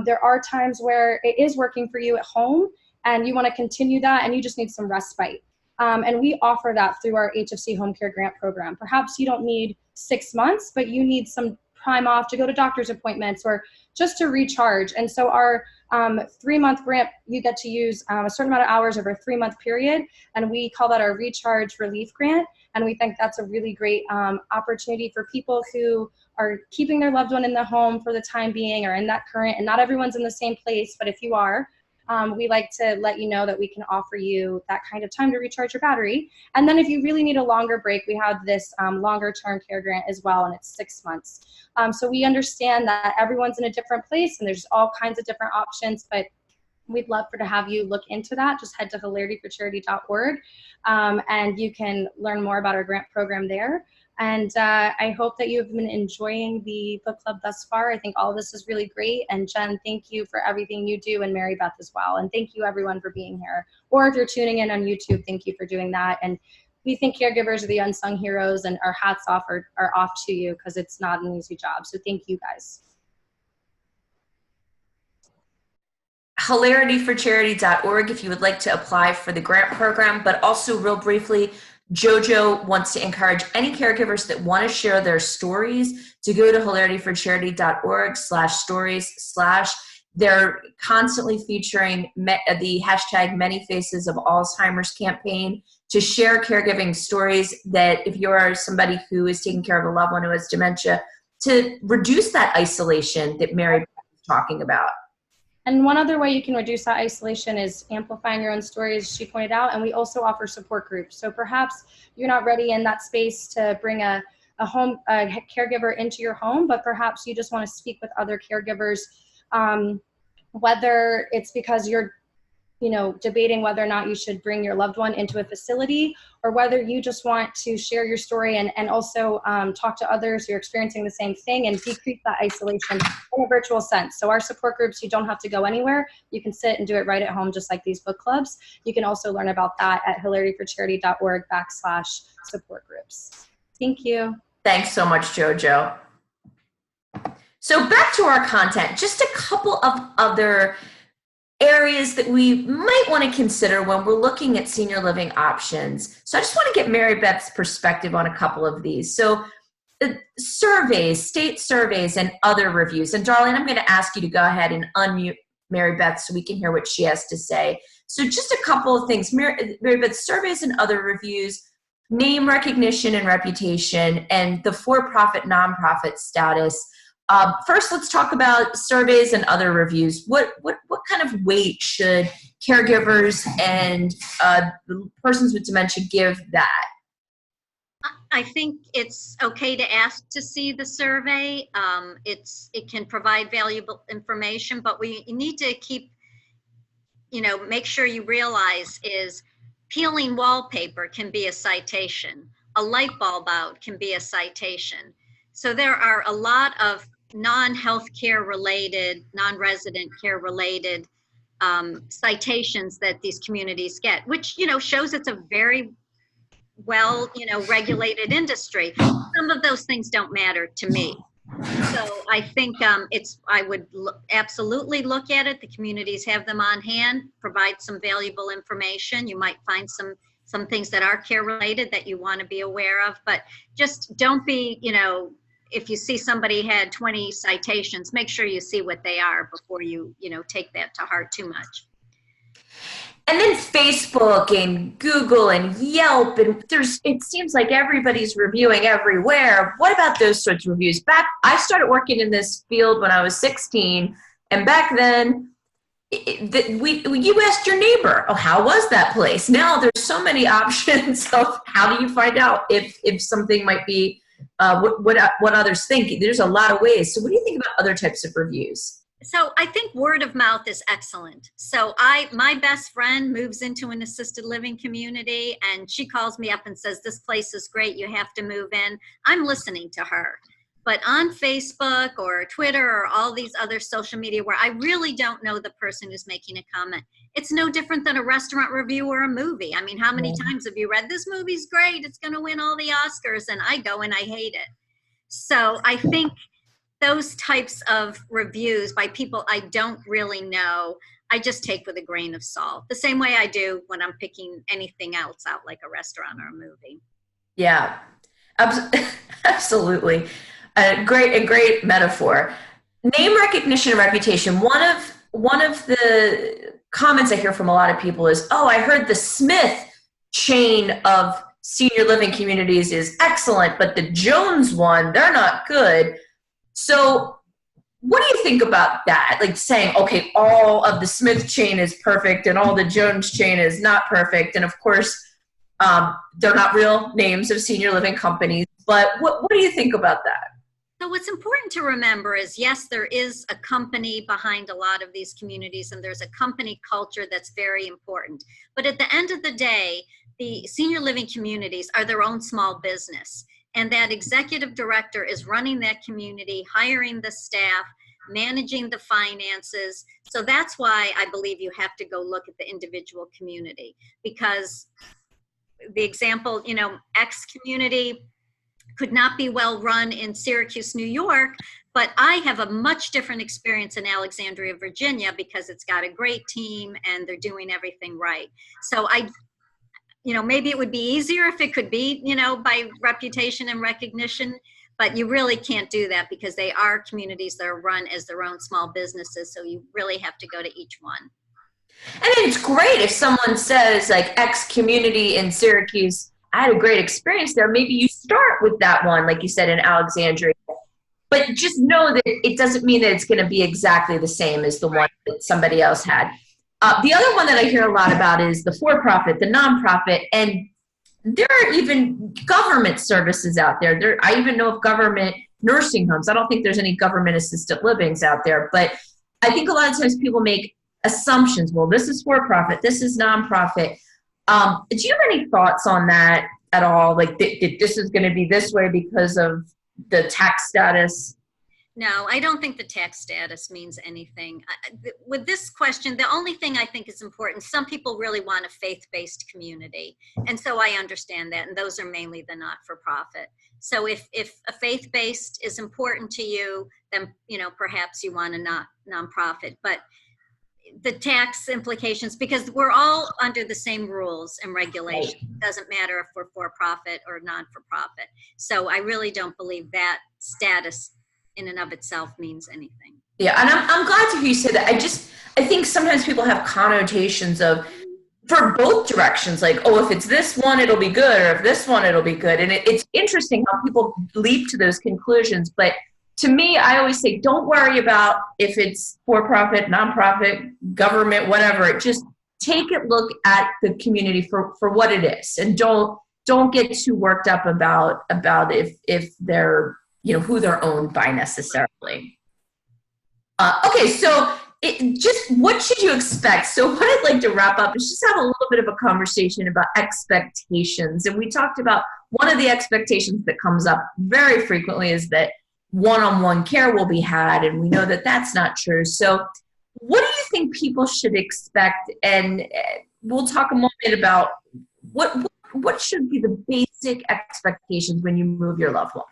There are times where it is working for you at home and you want to continue that and you just need some respite. And we offer that through our HFC Home Care Grant Program. Perhaps you don't need 6 months, but you need some time off to go to doctor's appointments or just to recharge. And so our 3-month grant, you get to use a certain amount of hours over a 3-month period, and we call that our Recharge Relief Grant. And we think that's a really great opportunity for people who are keeping their loved one in the home for the time being or in that current, and not everyone's in the same place, but if you are, we like to let you know that we can offer you that kind of time to recharge your battery. And then if you really need a longer break, we have this longer term care grant as well, and it's 6 months. So we understand that everyone's in a different place and there's all kinds of different options, but we'd love to have you look into that. Just head to hilarityforcharity.org and you can learn more about our grant program there. And I hope that you've been enjoying the book club thus far. I think all of this is really great. And Jen, thank you for everything you do, and Marybeth as well. And thank you everyone for being here. Or if you're tuning in on YouTube, thank you for doing that. And we think caregivers are the unsung heroes, and our hats off are off to you because it's not an easy job. So thank you guys. hilarityforcharity.org if you would like to apply for the grant program, but also real briefly, Jojo wants to encourage any caregivers that want to share their stories to go to hilarityforcharity.org/stories/ they're constantly featuring the hashtag Many Faces of Alzheimer's campaign to share caregiving stories that if you are somebody who is taking care of a loved one who has dementia, to reduce that isolation that Mary was talking about. And one other way you can reduce that isolation is amplifying your own stories, she pointed out, and we also offer support groups. So perhaps you're not ready in that space to bring a caregiver into your home, but perhaps you just want to speak with other caregivers, whether it's because you're debating whether or not you should bring your loved one into a facility, or whether you just want to share your story and also talk to others who are experiencing the same thing and decrease that isolation in a virtual sense. So our support groups, you don't have to go anywhere. You can sit and do it right at home, just like these book clubs. You can also learn about that at hilarityforcharity.org/support groups. Thank you. Thanks so much, Jojo. So back to our content, just a couple of other areas that we might want to consider when we're looking at senior living options. So I just want to get Marybeth's perspective on a couple of these. So surveys, state surveys, and other reviews. And Darlene, I'm going to ask you to go ahead and unmute Marybeth so we can hear what she has to say. So just a couple of things. Marybeth, surveys and other reviews, name recognition and reputation, and the for-profit, nonprofit status. First, let's talk about surveys and other reviews. What kind of weight should caregivers and persons with dementia give that? I think it's okay to ask to see the survey. It can provide valuable information, but we need to keep, make sure you realize is peeling wallpaper can be a citation. A light bulb out can be a citation. So there are a lot of non-healthcare related, non-resident care related citations that these communities get, which, shows it's a very well, regulated industry. Some of those things don't matter to me. So I think I would absolutely look at it. The communities have them on hand, provide some valuable information. You might find some things that are care related that you want to be aware of, but just don't be, if you see somebody had 20 citations, make sure you see what they are before you, take that to heart too much. And then Facebook and Google and Yelp, and it seems like everybody's reviewing everywhere. What about those sorts of reviews? I started working in this field when I was 16, and back then, you asked your neighbor, oh, how was that place? Now there's so many options of how do you find out if something might be what others think. There's a lot of ways. So what do you think about other types of reviews? So I think word of mouth is excellent. So my best friend moves into an assisted living community and she calls me up and says, this place is great, you have to move in. I'm listening to her. But on Facebook or Twitter or all these other social media where I really don't know the person who's making a comment, it's no different than a restaurant review or a movie. I mean, how many times have you read, this movie's great, it's going to win all the Oscars, and I go and I hate it. So I think those types of reviews by people I don't really know, I just take with a grain of salt. The same way I do when I'm picking anything else out, like a restaurant or a movie. Yeah, absolutely. A great metaphor. Name recognition and reputation. One of the comments I hear from a lot of people is, oh, I heard the Smith chain of senior living communities is excellent, but the Jones one, they're not good. So what do you think about that? Like saying, okay, all of the Smith chain is perfect and all the Jones chain is not perfect. And of course, they're not real names of senior living companies, but what do you think about that? So what's important to remember is, yes, there is a company behind a lot of these communities and there's a company culture that's very important. But at the end of the day, the senior living communities are their own small business. And that executive director is running that community, hiring the staff, managing the finances. So that's why I believe you have to go look at the individual community, because the example, X community could not be well run in Syracuse, New York, but I have a much different experience in Alexandria, Virginia, because it's got a great team and they're doing everything right. So maybe it would be easier if it could be, by reputation and recognition, but you really can't do that because they are communities that are run as their own small businesses. So you really have to go to each one. And it's great if someone says like X community in Syracuse, I had a great experience there. Maybe you start with that one, like you said, in Alexandria, but just know that it doesn't mean that it's going to be exactly the same as the one that somebody else had. The other one that I hear a lot about is the for-profit, the nonprofit, and there are even government services out there. I even know of government nursing homes. I don't think there's any government assisted livings out there, but I think a lot of times people make assumptions. Well, this is for-profit, this is nonprofit. Do you have any thoughts on that at all? Like this is going to be this way because of the tax status? No, I don't think the tax status means anything. With this question, the only thing I think is important, some people really want a faith-based community. And so I understand that. And those are mainly the not-for-profit. So if a faith-based is important to you, then, perhaps you want a nonprofit. But the tax implications, because we're all under the same rules and regulations. It doesn't matter if we're for-profit or non-for-profit. So I really don't believe that status in and of itself means anything. Yeah, and I'm glad to hear you say that. I think sometimes people have connotations of, for both directions, like, oh, if it's this one, it'll be good, or if this one, it'll be good. And it's interesting how people leap to those conclusions. But to me, I always say, don't worry about if it's for-profit, nonprofit, government, whatever. Just take a look at the community for what it is, and don't get too worked up about if they're, who they're owned by necessarily. Okay, so what should you expect? So what I'd like to wrap up is just have a little bit of a conversation about expectations. And we talked about one of the expectations that comes up very frequently is that one-on-one care will be had, and we know that that's not true. So what do you think people should expect? And we'll talk a moment about what should be the basic expectations when you move your loved one.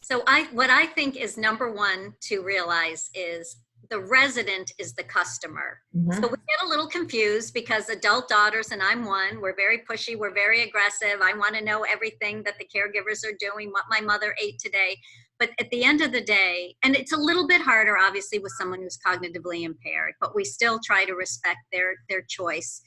So what I think is number one to realize is the resident is the customer. Mm-hmm. So we get a little confused because adult daughters, and I'm one, we're very pushy, we're very aggressive. I want to know everything that the caregivers are doing, what my mother ate today. But at the end of the day, and it's a little bit harder, obviously, with someone who's cognitively impaired, but we still try to respect their choice,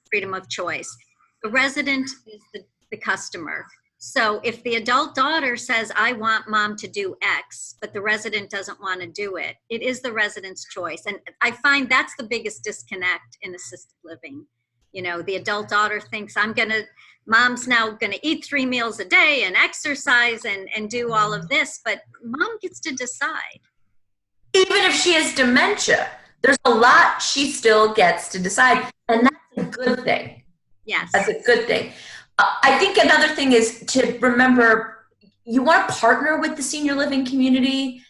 freedom of choice. The resident is the customer. So if the adult daughter says, I want mom to do X, but the resident doesn't want to do it, it is the resident's choice. And I find that's the biggest disconnect in assisted living. You know, the adult daughter thinks mom's now going to eat 3 meals a day and exercise and do all of this, but mom gets to decide. Even if she has dementia, there's a lot she still gets to decide. And that's a good thing. Yes. That's a good thing. I think another thing is to remember, you want to partner with the senior living community.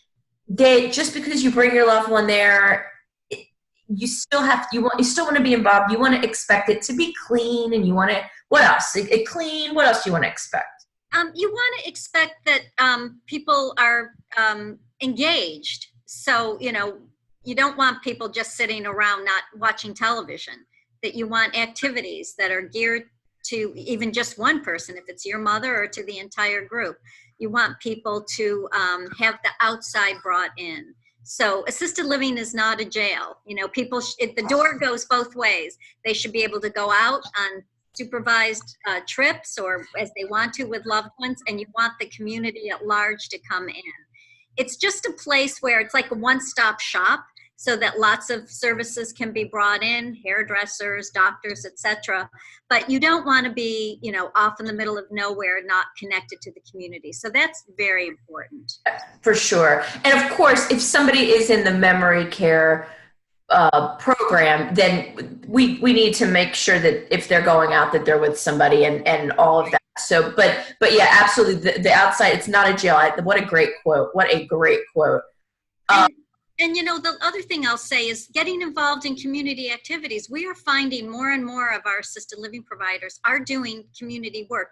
Just because you bring your loved one there, you still want to be involved. You want to expect it to be clean, and you want to, what else? Clean. What else do you want to expect? You want to expect that people are engaged. So, you know, you don't want people just sitting around not watching television, that you want activities that are geared to even just one person, if it's your mother, or to the entire group. You want people to have the outside brought in. So assisted living is not a jail. You know, the door goes both ways. They should be able to go out on supervised trips or as they want to with loved ones, and you want the community at large to come in. It's just a place where it's like a one-stop shop, so that lots of services can be brought in, hairdressers, doctors, etc. But you don't want to be, you know, off in the middle of nowhere, not connected to the community. So that's very important. For sure. And of course, if somebody is in the memory care program, then we need to make sure that if they're going out, that they're with somebody and all of that. So, but yeah, absolutely. The outside, it's not a jail. What a great quote. What a great quote. And you know, the other thing I'll say is getting involved in community activities. We are finding more and more of our assisted living providers are doing community work,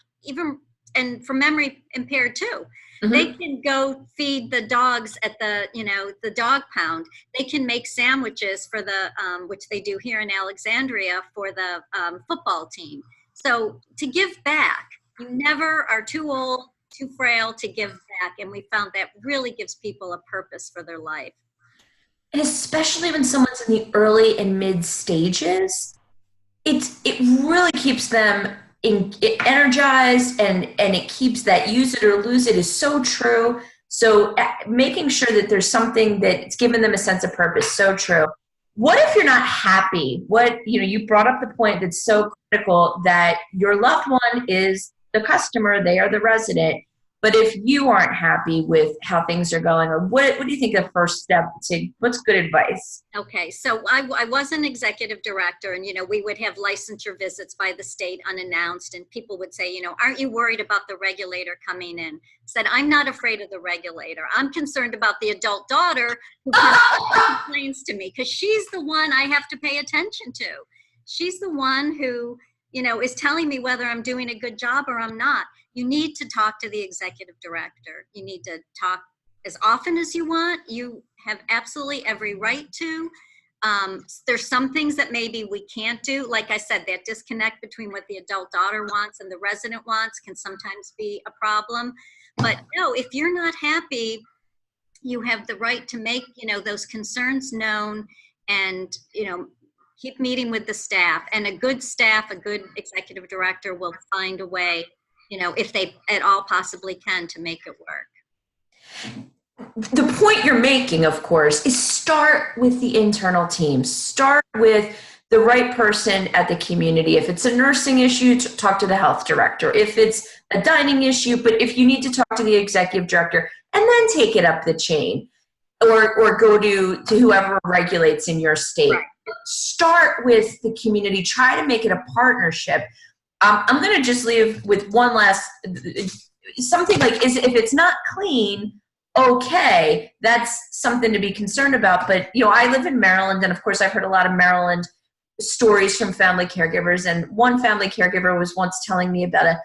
and for memory impaired too. Mm-hmm. They can go feed the dogs at the dog pound. They can make sandwiches for which they do here in Alexandria for the football team. So to give back, you never are too old, too frail to give back. And we found that really gives people a purpose for their life. And especially when someone's in the early and mid stages, it really keeps them energized, and it keeps that use it or lose it is so true. So making sure that there's something that's given them a sense of purpose, so true. What if you're not happy? You brought up the point that's so critical, that your loved one is the customer, they are the resident. But if you aren't happy with how things are going, or what do you think the first step what's good advice? Okay, so I was an executive director, and, you know, we would have licensure visits by the state unannounced, and people would say, you know, aren't you worried about the regulator coming in? I said, I'm not afraid of the regulator. I'm concerned about the adult daughter who complains to me, because she's the one I have to pay attention to. She's the one who, you know, is telling me whether I'm doing a good job or I'm not. You need to talk to the executive director. You need to talk as often as you want. You have absolutely every right to. There's some things that maybe we can't do. Like I said, that disconnect between what the adult daughter wants and the resident wants can sometimes be a problem. But no, if you're not happy, you have the right to make, you know, those concerns known, and, you know, keep meeting with the staff. And a good staff, a good executive director will find a way, you know, if they at all possibly can, to make it work. The point you're making, of course, is start with the internal team. Start with the right person at the community. If it's a nursing issue, talk to the health director. If it's a dining issue, but if you need to talk to the executive director, and then take it up the chain, or go to whoever regulates in your state. Right. Start with the community. Try to make it a partnership. I'm going to just leave with one last, something like, if it's not clean, okay, that's something to be concerned about. But, you know, I live in Maryland, and of course I've heard a lot of Maryland stories from family caregivers. And one family caregiver was once telling me about a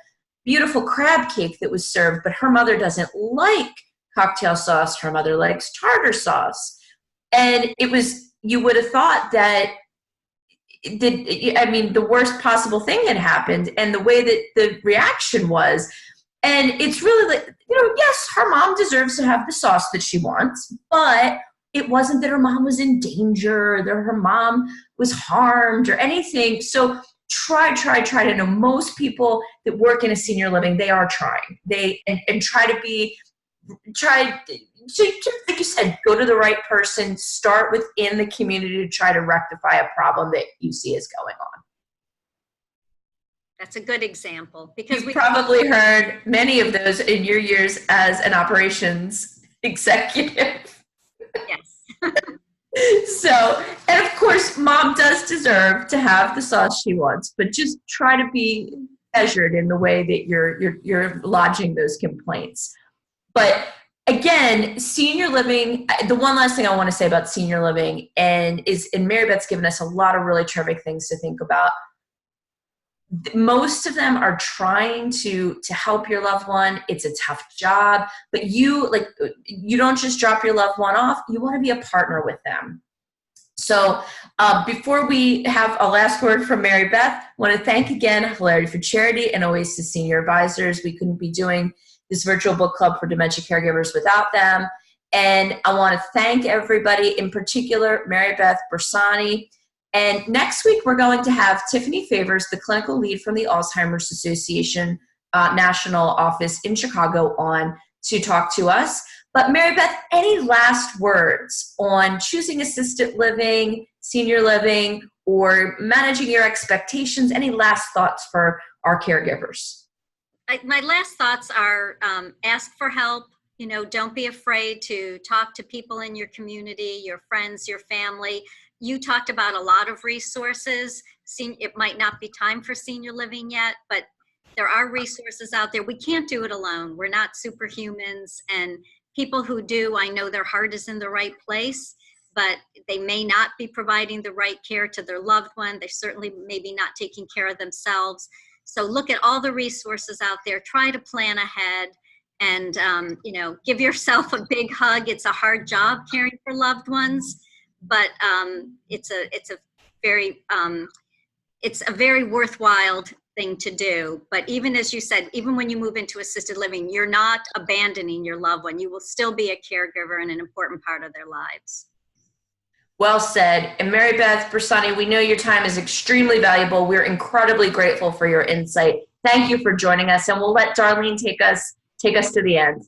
beautiful crab cake that was served, but her mother doesn't like cocktail sauce. Her mother likes tartar sauce. And it was, you would have thought that, the worst possible thing had happened, and the way that the reaction was. And it's really like, you know, yes, her mom deserves to have the sauce that she wants, but it wasn't that her mom was in danger, that her mom was harmed or anything. So try to know. Most people that work in a senior living, they are trying. And try to like you said, go to the right person, start within the community to try to rectify a problem that you see is going on. That's a good example, because You've probably heard many of those in your years as an operations executive. Yes. So, and of course, mom does deserve to have the sauce she wants, but just try to be measured in the way that you're lodging those complaints. But again, senior living, the one last thing I want to say about senior living, and Marybeth's given us a lot of really terrific things to think about. Most of them are trying to help your loved one. It's a tough job, but you don't just drop your loved one off. You want to be a partner with them. So before we have a last word from Marybeth, I want to thank again Hilarity for Charity and Oasis Senior Advisors. We couldn't be doing this virtual book club for dementia caregivers without them. And I want to thank everybody, in particular Marybeth Bersani. And next week, we're going to have Tiffany Favors, the clinical lead from the Alzheimer's Association National Office in Chicago, on to talk to us. But Marybeth, any last words on choosing assisted living, senior living, or managing your expectations? Any last thoughts for our caregivers? My last thoughts are ask for help. You know, don't be afraid to talk to people in your community, your friends, your family. You talked about a lot of resources. It might not be time for senior living yet, but there are resources out there. We can't do it alone. We're not superhumans, and people who do, I know their heart is in the right place, but they may not be providing the right care to their loved one. They certainly maybe not taking care of themselves. So look at all the resources out there. Try to plan ahead, and give yourself a big hug. It's a hard job caring for loved ones, but it's a very worthwhile thing to do. But even as you said, even when you move into assisted living, you're not abandoning your loved one. You will still be a caregiver and an important part of their lives. Well said. And Marybeth Bersani, we know your time is extremely valuable. We're incredibly grateful for your insight. Thank you for joining us, and we'll let Darlene take us to the end.